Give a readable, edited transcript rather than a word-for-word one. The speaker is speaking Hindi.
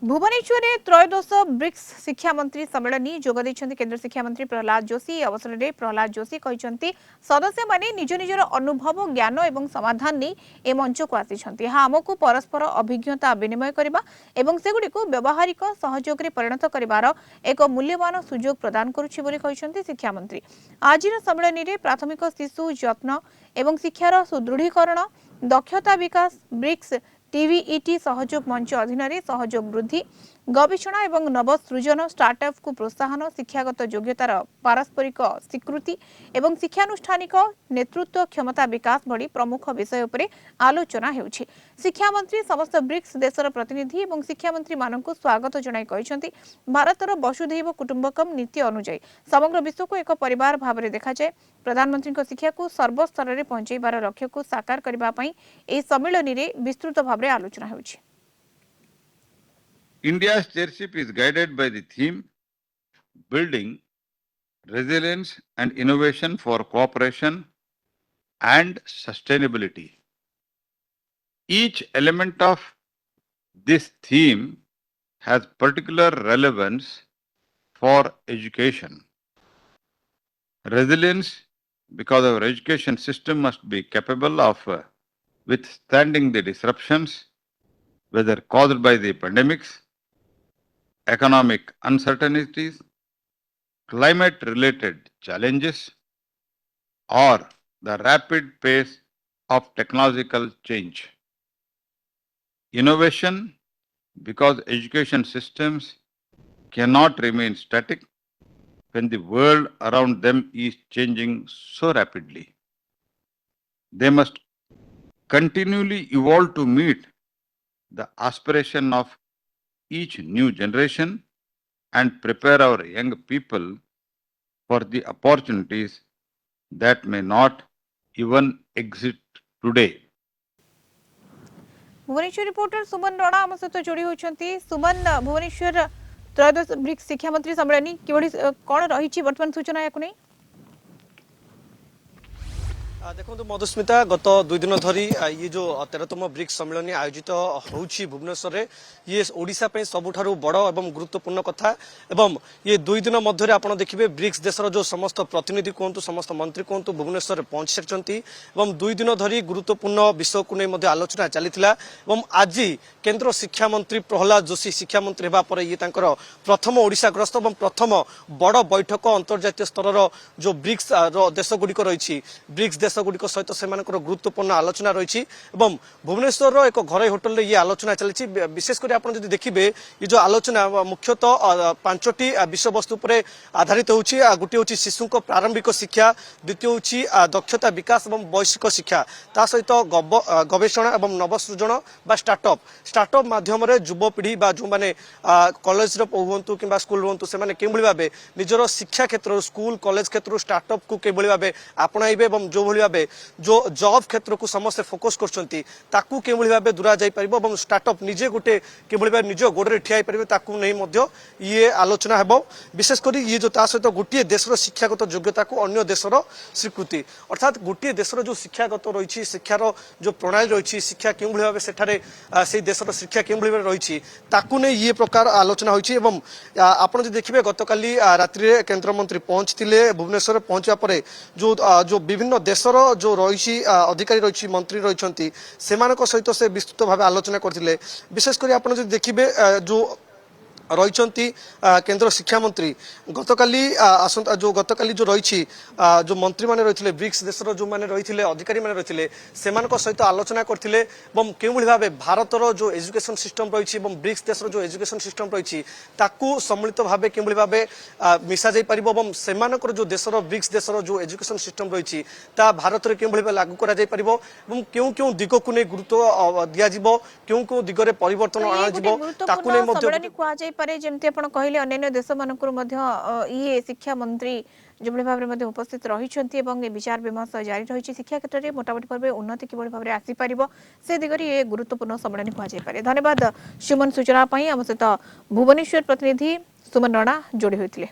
भुवनेश्वर में त्रयोदश ब्रिक्स शिक्षा मंत्री सम्मेलन जोगद केंद्र शिक्षा मंत्री प्रहलाद जोशी अवसर में प्रहलाद जोशी कहते सदस्य माने निज निजर अनुभव ज्ञान और समाधान नहीं ए मंच को आसी आमको परस्पर अभिज्ञता विनिमय करने और सेगुड़ी व्यावहारिक सहयोग में परिणत कर एक मूल्यवान सुजोग प्रदान करुच्ची शिक्षा मंत्री आज सम्मेलन में प्राथमिक शिशु जत्न और शिक्षार सुदृढ़ीकरण दक्षता विकास ब्रिक्स टीवीईटी सहयोग मंच अधीन सहयोग वृद्धि गवेषणा और नवसृजन स्टार्टअप को प्रोत्साहन शिक्षागत योग्यतार पारस्परिक स्वीकृति और शिक्षानुष्ठानिक नेतृत्व क्षमता विकास भली प्रमुख विषय पर आलोचना होउछि। शिक्षा मंत्री समस्त ब्रिक्स देशर प्रतिनिधि और शिक्षा मंत्री मानक स्वागत जणाई कहते भारतर वसुधैव कुटुंबकम नीति अनुଯାयी समग्र विश्व को एक परिवार भाव में देखा जाए। प्रधानमंत्री शिक्षा को सर्वस्तर में पहुंचाइबार लक्ष्य को साकार करने एही सम्मेलन में विस्तृत भाव में आलोचना होउछि। India's chairship is guided by the theme Building Resilience and Innovation for Cooperation and Sustainability. Each element of this theme has particular relevance for education. Resilience, because our education system must be capable of withstanding the disruptions, whether caused by the pandemics, economic uncertainties, climate-related challenges, or the rapid pace of technological change. Innovation, because education systems cannot remain static when the world around them is changing so rapidly. They must continually evolve to meet the aspiration of each new generation and prepare our young people for the opportunities that may not even exist today. Bhubaneswar reporter Suman Rana आम सहित जोड़ी होती। सुमन, भुवनेश्वर त्रयोदश ब्रिक्स शिक्षा मंत्री सम्मेलन कौन रही वर्तमान सूचना या नहीं? देखो मधुस्मिता गत 2 दिन धरी ये जो 13तम ब्रिक्स सम्मेलन आयोजित होउछि भुवनेश्वर रे ये ओडिशा पे सबुठारु बड़ एवं गुरुत्वपूर्ण कथा एवं ये 2 दिन मध्य आपण देखिबे ब्रिक्स देशर जो समस्त प्रतिनिधि कोंतु समस्त मंत्री कोंतु भुवनेश्वर पहुंच सकचंती एवं 2 दिन धरी गुरुत्वपूर्ण विषय को नै मध्य आलोचना चलीथिला एवं आज केंद्र शिक्षा मंत्री प्रहलाद जोशी शिक्षा मंत्री हेबा पर ये तांकर प्रथम ओडिशा ग्रस्त एवं प्रथम बड़ बैठक अंतर्जातीय स्तर जो ब्रिक्स देश गुडिक रहिछि ब्रिक्स देश गुड़िक सहित से गुरुत्वपूर्ण आलोचना रही भुवनेश्वर एक घरोई होटल ये आलोचना चली विशेषकर आप देखिए ये जो आलोचना मुख्यतः 5टी विषय वस्तु पर आधारित होती गोटे हूँ शिशु प्रारंभिक शिक्षा द्वितीय हूँ दक्षता विकास और वैश्विक शिक्षा ता सहित गवेषणा और नवसृजन स्टार्टअप माध्यम युवपीढ़ी जो मैंने कॉलेज हूँ कि स्कूल हूँ से भाव निजर शिक्षा क्षेत्र स्कूल कॉलेज क्षेत्र स्टार्टअप को किभली भाव आपणाइबे जो भली भाव जो जॉब क्षेत्र को समस्त फोकस कर दूरा जापर स्टार्टअप निजे गोटे किभली भाव निज गोड़े ठिया पारे ये आलोचना हेब विशेषकर ये जो सहित गोटे देशर शिक्षागत योग्यता को अन्य देशर स्वीकृति अर्थात गोटे देशर जो शिक्षागत रही शिक्षार जो प्रणाली रही शिक्षा क्यों भाव से देशर शिक्षा क्यों भाव रही नहीं ये प्रकार आलोचना होती आप देखिए गतकाली रात्रि केन्द्रमंत्री पहुंचते भुवनेश्वर पहुंचा पर जो विभिन्न देशर जो रही अधिकारी रही मंत्री रही सहित से विस्तृत भाव आलोचना करते विशेषकर आप देखिए जो रही केंद्र शिक्षा मंत्री गतकाली जो रही जो मंत्री माने रही ब्रिक्स देशर जो मैंने रही अधिकारी माने रही सहित आलोचना करते क्यों भाव भारतर जो एजुकेशन सिस्टम रही ब्रिक्स देशर जो एजुकेशन सिस्टम रही सम्मिलित भाव क्यों भाव मिसा जापर जो देशर ब्रिक्स देशर जो एजुकेशन सिस्टम रही भारत में क्यों भाव लागू क्यों दिग को नहीं गुरुत्व दिज्व क्यों दिगरे परिवर्तन अणाजिव जमती आप कहले अन्य देश मानक ये शिक्षा मंत्री जो भाव में उपस्थित रही विचार विमर्श जारी रही शिक्षा क्षेत्र में मोटामोटी भाव उन्नति किभली भाव में आसीपर से दिगरे ये गुरुत्वपूर्ण सम्मेलन कहुए। धन्यवाद सुमन सूचना आम सहित भुवनेश्वर प्रतिनिधि सुमन राणा जोड़ी होते।